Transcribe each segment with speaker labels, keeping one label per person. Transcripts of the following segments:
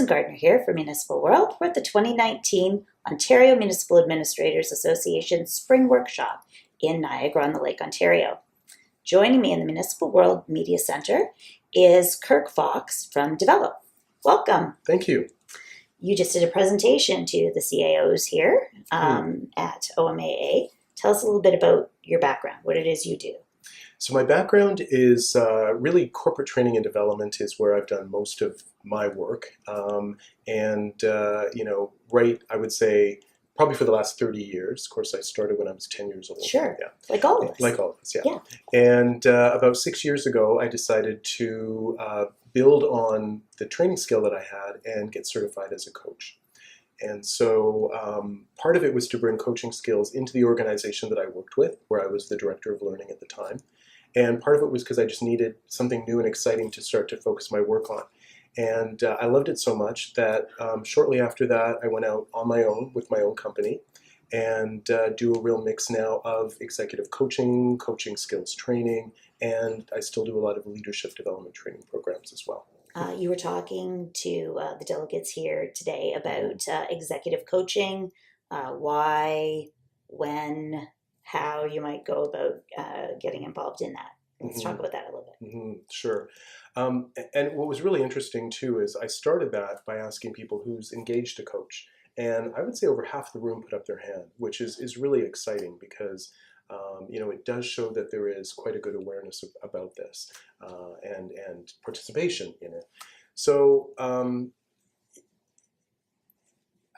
Speaker 1: Susan Gardner here for Municipal World. We're at the 2019 Ontario Municipal Administrators Association Spring Workshop in Niagara-on-the-Lake, Ontario. Joining me in the Municipal World Media Center is Kirk Fox from Develop. Welcome.
Speaker 2: Thank you.
Speaker 1: You just did a presentation to the CAOs here at OMAA. Tell us a little bit about your background, what it is you do.
Speaker 2: So my background is really corporate training and development is where I've done most of my work. I would say probably for the last 30 years. Of course, I started when I was 10 years old.
Speaker 1: Sure,
Speaker 2: yeah.
Speaker 1: Like all of us.
Speaker 2: Like all of us, yeah.
Speaker 1: Yeah.
Speaker 2: And about 6 years ago, I decided to build on the training skill that I had and get certified as a coach. And so part of it was to bring coaching skills into the organization that I worked with, where I was the director of learning at the time. And part of it was because I just needed something new and exciting to start to focus my work on. And I loved it so much that shortly after that, I went out on my own with my own company and do a real mix now of executive coaching, coaching skills training, and I still do a lot of leadership development training programs as well.
Speaker 1: You were talking to the delegates here today about executive coaching, why, when, how you might go about getting involved in that. Let's talk about that a little bit.
Speaker 2: Sure. And what was really interesting too is I started that by asking people who's engaged a coach. And I would say over half the room put up their hand, which is really exciting because it does show that there is quite a good awareness about this and participation in it. So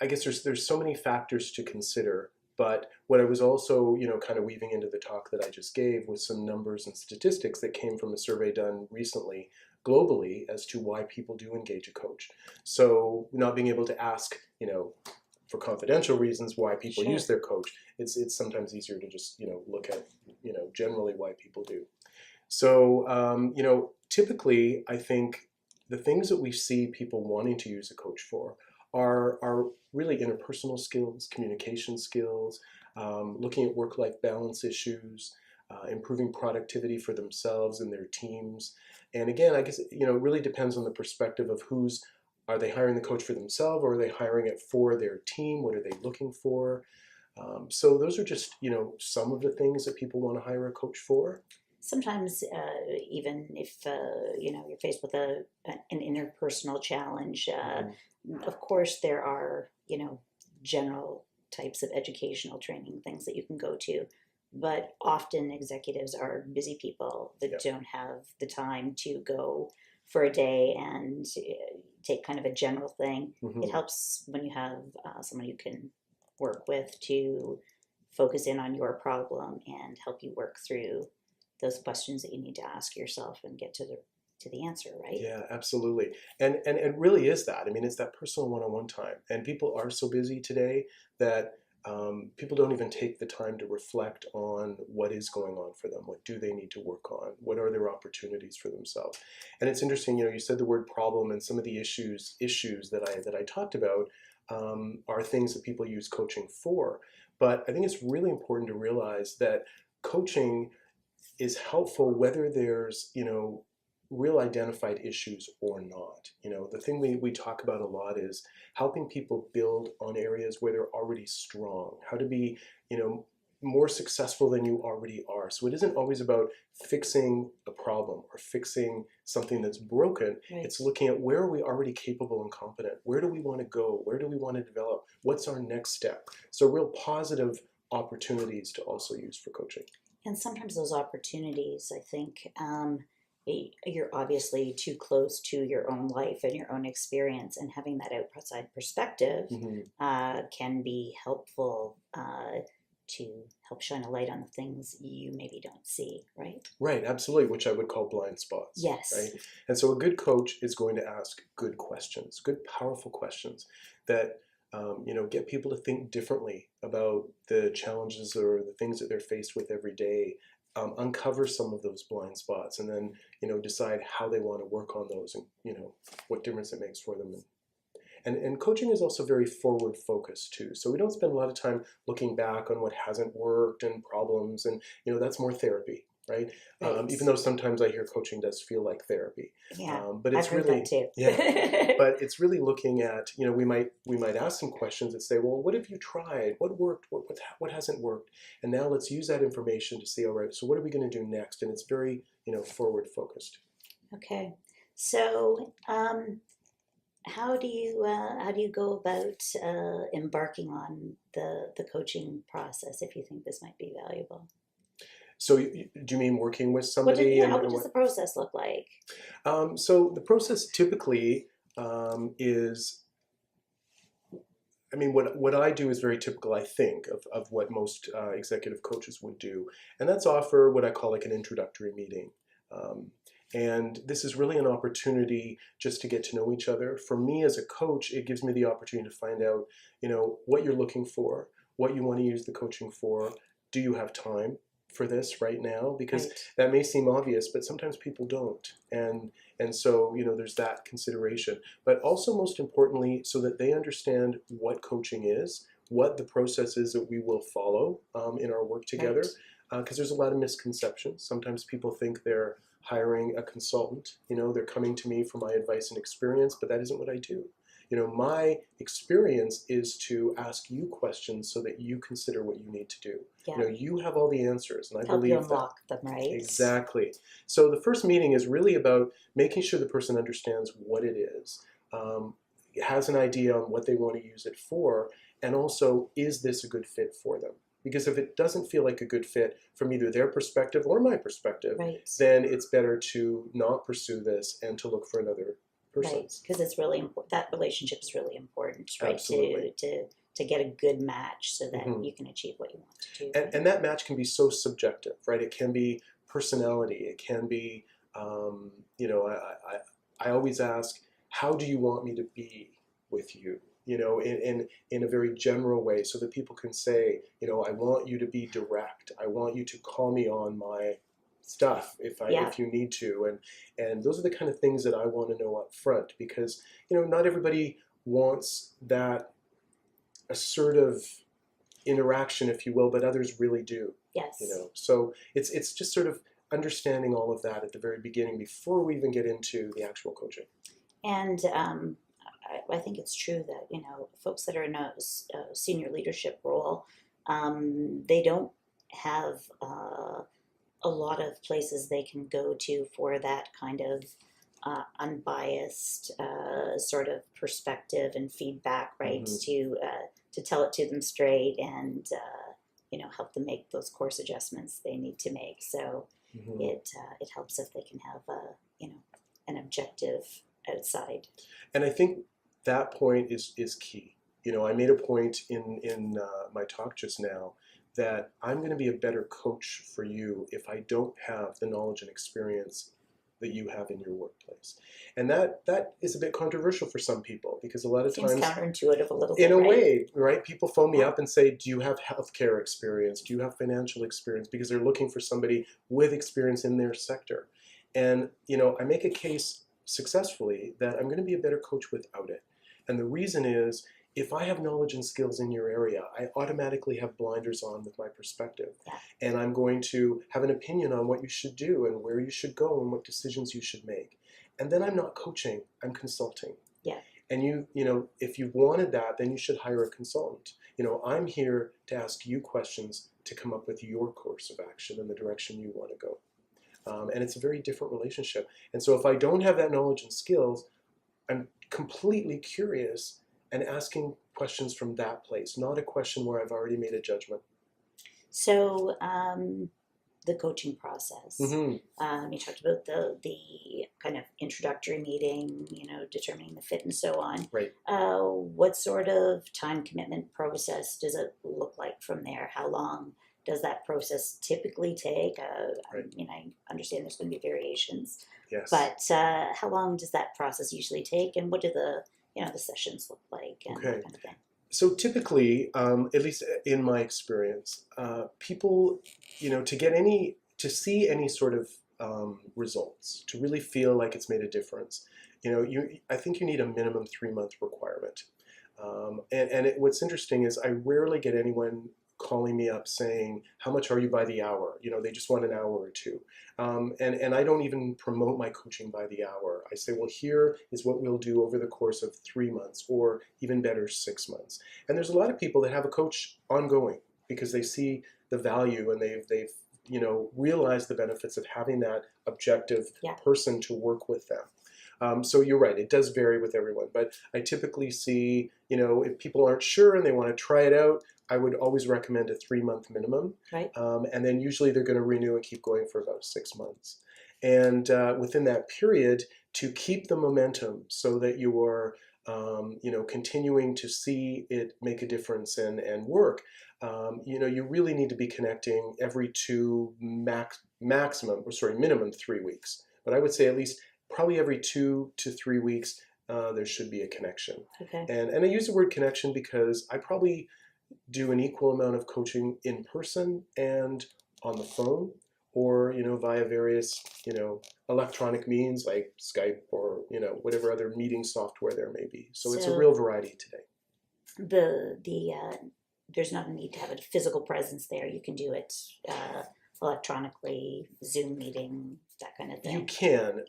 Speaker 2: I guess there's so many factors to consider. But what I was also, kind of weaving into the talk that I just gave was some numbers and statistics that came from a survey done recently globally as to why people do engage a coach. So not being able to ask, for confidential reasons why people
Speaker 1: Sure.
Speaker 2: use their coach, it's sometimes easier to just, look at, generally why people do. So, typically I think the things that we see people wanting to use a coach for are really interpersonal skills, communication skills, looking at work-life balance issues, improving productivity for themselves and their teams. And again, I guess, it really depends on the perspective of are they hiring the coach for themselves or are they hiring it for their team? What are they looking for? So those are just, some of the things that people want to hire a coach for.
Speaker 1: Sometimes, even if you're faced with an interpersonal challenge, of course there are general types of educational training things that you can go to, but often executives are busy people that don't have the time to go for a day and take kind of a general thing. It helps when you have someone you can work with to focus in on your problem and help you work through those questions that you need to ask yourself and get to the answer, right?
Speaker 2: Yeah, absolutely. And it really is that. I mean, it's that personal one-on-one time. And people are so busy today that people don't even take the time to reflect on what is going on for them. What do they need to work on? What are their opportunities for themselves? And it's interesting, you said the word problem, and some of the issues that I talked about are things that people use coaching for. But I think it's really important to realize that coaching is helpful whether there's, real identified issues or not. The thing we talk about a lot is helping people build on areas where they're already strong, how to be, more successful than you already are. So it isn't always about fixing a problem or fixing something that's broken.
Speaker 1: Right.
Speaker 2: It's looking at where are we already capable and competent? Where do we want to go? Where do we want to develop? What's our next step? So real positive opportunities to also use for coaching.
Speaker 1: And sometimes those opportunities, I think, you're obviously too close to your own life and your own experience, and having that outside perspective can be helpful to help shine a light on the things you maybe don't see, right?
Speaker 2: Right, absolutely, which I would call blind spots.
Speaker 1: Yes.
Speaker 2: Right? And so a good coach is going to ask good questions, good, powerful questions that get people to think differently about the challenges or the things that they're faced with every day, uncover some of those blind spots, and then, decide how they want to work on those and, what difference it makes for them. And coaching is also very forward focused too. So we don't spend a lot of time looking back on what hasn't worked and problems, and, that's more therapy. right?
Speaker 1: Right.
Speaker 2: Even though sometimes I hear coaching does feel like therapy,
Speaker 1: Yeah,
Speaker 2: but
Speaker 1: I've
Speaker 2: it's
Speaker 1: heard
Speaker 2: really,
Speaker 1: that too.
Speaker 2: yeah, but it's really looking at, we might ask some questions that say, well, what have you tried? What worked? What hasn't worked? And now let's use that information to see, all right, so what are we going to do next? And it's very, forward focused.
Speaker 1: Okay. So, how do you go about embarking on the coaching process if you think this might be valuable?
Speaker 2: So do you mean working with somebody
Speaker 1: What
Speaker 2: and
Speaker 1: does
Speaker 2: what?
Speaker 1: the process look like?
Speaker 2: So the process typically is, I mean, what I do is very typical, I think, of what most executive coaches would do. And that's offer what I call like an introductory meeting. Um, and this is really an opportunity just to get to know each other. For me as a coach, it gives me the opportunity to find out, what you're looking for, what you want to use the coaching for. Do you have time for this right now? Because
Speaker 1: Right.
Speaker 2: that may seem obvious, but sometimes people don't. And so, there's that consideration, but also most importantly, so that they understand what coaching is, what the process is that we will follow in our work together,
Speaker 1: Right.
Speaker 2: because there's a lot of misconceptions. Sometimes people think they're hiring a consultant, they're coming to me for my advice and experience, but that isn't what I do. My experience is to ask you questions so that you consider what you need to do.
Speaker 1: Yeah.
Speaker 2: You have all the answers, and I
Speaker 1: Help you
Speaker 2: believe that.
Speaker 1: unlock them, right?
Speaker 2: Exactly. So the first meeting is really about making sure the person understands what it is, um, has an idea on what they want to use it for, and also, is this a good fit for them? Because if it doesn't feel like a good fit from either their perspective or my perspective,
Speaker 1: Right.
Speaker 2: then it's better to not pursue this and to look for another person.
Speaker 1: Right. Because it's really important. That relationship is really important, right?
Speaker 2: Absolutely.
Speaker 1: To get a good match so that
Speaker 2: Mhm.
Speaker 1: you can achieve what you want to do.
Speaker 2: And that match can be so subjective, right? It can be personality. It can be, I always ask, how do you want me to be with you? In a very general way, so that people can say, I want you to be direct. I want you to call me on my stuff
Speaker 1: Yeah.
Speaker 2: if you need to, and those are the kind of things that I want to know up front, because not everybody wants that assertive interaction, if you will, but others really do.
Speaker 1: Yes.
Speaker 2: So it's just sort of understanding all of that at the very beginning before we even get into the actual coaching.
Speaker 1: And I think it's true that folks that are in a senior leadership role, they don't have a lot of places they can go to for that kind of unbiased sort of perspective and feedback, right?
Speaker 2: Mm-hmm.
Speaker 1: To tell it to them straight and help them make those course adjustments they need to make. So
Speaker 2: Mm-hmm.
Speaker 1: it helps if they can have an objective outside.
Speaker 2: And I think that point is key. I made a point in my talk just now that I'm going to be a better coach for you if I don't have the knowledge and experience that you have in your workplace. And that is a bit controversial for some people, because a lot of
Speaker 1: Seems
Speaker 2: times,
Speaker 1: counterintuitive a little bit,
Speaker 2: in a
Speaker 1: right?
Speaker 2: way, right, people phone me up and say, do you have healthcare experience? Do you have financial experience? Because they're looking for somebody with experience in their sector. And I make a case successfully that I'm going to be a better coach without it. And the reason is, if I have knowledge and skills in your area, I automatically have blinders on with my perspective.
Speaker 1: Yeah.
Speaker 2: And I'm going to have an opinion on what you should do and where you should go and what decisions you should make. And then I'm not coaching, I'm consulting.
Speaker 1: Yeah.
Speaker 2: And if you wanted that, then you should hire a consultant. I'm here to ask you questions to come up with your course of action and the direction you want to go. And it's a very different relationship. And so if I don't have that knowledge and skills, I'm completely curious and asking questions from that place, not a question where I've already made a judgment.
Speaker 1: So the coaching process.
Speaker 2: Mm-hmm.
Speaker 1: You talked about the kind of introductory meeting, determining the fit and so on.
Speaker 2: Right.
Speaker 1: What sort of time commitment process does it look like from there? How long does that process typically take?
Speaker 2: Right.
Speaker 1: I understand there's going to be variations.
Speaker 2: Yes.
Speaker 1: But how long does that process usually take, and what do the sessions look like, and that kind of thing?
Speaker 2: So typically, at least in my experience, people, to see any sort of results, to really feel like it's made a difference, I think you need a minimum 3-month requirement. What's interesting is I rarely get anyone calling me up saying, how much are you by the hour? They just want an hour or two. And I don't even promote my coaching by the hour. I say, well, here is what we'll do over the course of 3 months, or even better, 6 months. And there's a lot of people that have a coach ongoing because they see the value, and they've realized the benefits of having that objective person to work with them. So you're right, it does vary with everyone, but I typically see, if people aren't sure and they want to try it out, I would always recommend a 3-month minimum.
Speaker 1: Right.
Speaker 2: And then usually they're going to renew and keep going for about 6 months. And within that period, to keep the momentum so that you are, continuing to see it make a difference and work, you really need to be connecting every minimum 3 weeks. But I would say at least probably every 2 to 3 weeks, there should be a connection.
Speaker 1: Okay.
Speaker 2: And I use the word connection because I probably do an equal amount of coaching in person and on the phone, or via various electronic means like Skype, or whatever other meeting software there may be. So it's a real variety today.
Speaker 1: There's not a need to have a physical presence there. You can do it electronically, Zoom meeting, that kind of thing.
Speaker 2: You can,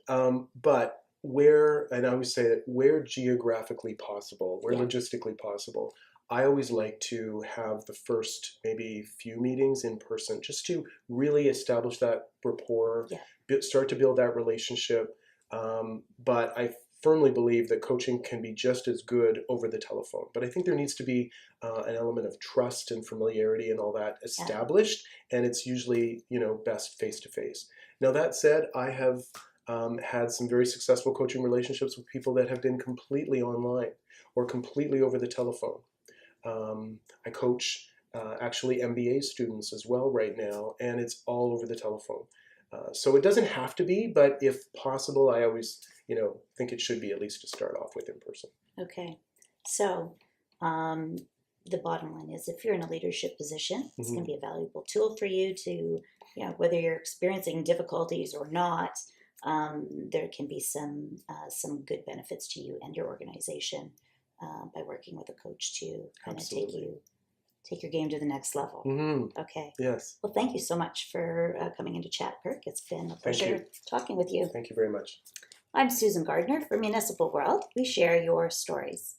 Speaker 2: but and I always say that where geographically possible, where logistically possible, I always like to have the first maybe few meetings in person, just to really establish that rapport, start to build that relationship. But I firmly believe that coaching can be just as good over the telephone. But I think there needs to be an element of trust and familiarity and all that established, and it's usually best face to face. Now that said, I have had some very successful coaching relationships with people that have been completely online or completely over the telephone. I coach actually MBA students as well right now, and it's all over the telephone. So it doesn't have to be, but if possible, I always think it should be at least to start off with in person.
Speaker 1: Okay. So the bottom line is, if you're in a leadership position, it's going to be a valuable tool for you to, whether you're experiencing difficulties or not, there can be some good benefits to you and your organization by working with a coach to kind of take your game to the next level. Okay.
Speaker 2: Yes.
Speaker 1: Well, thank you so much for coming in to chat, Kirk. It's been a pleasure talking with you.
Speaker 2: Thank you very much.
Speaker 1: I'm Susan Gardner for Municipal World. We share your stories.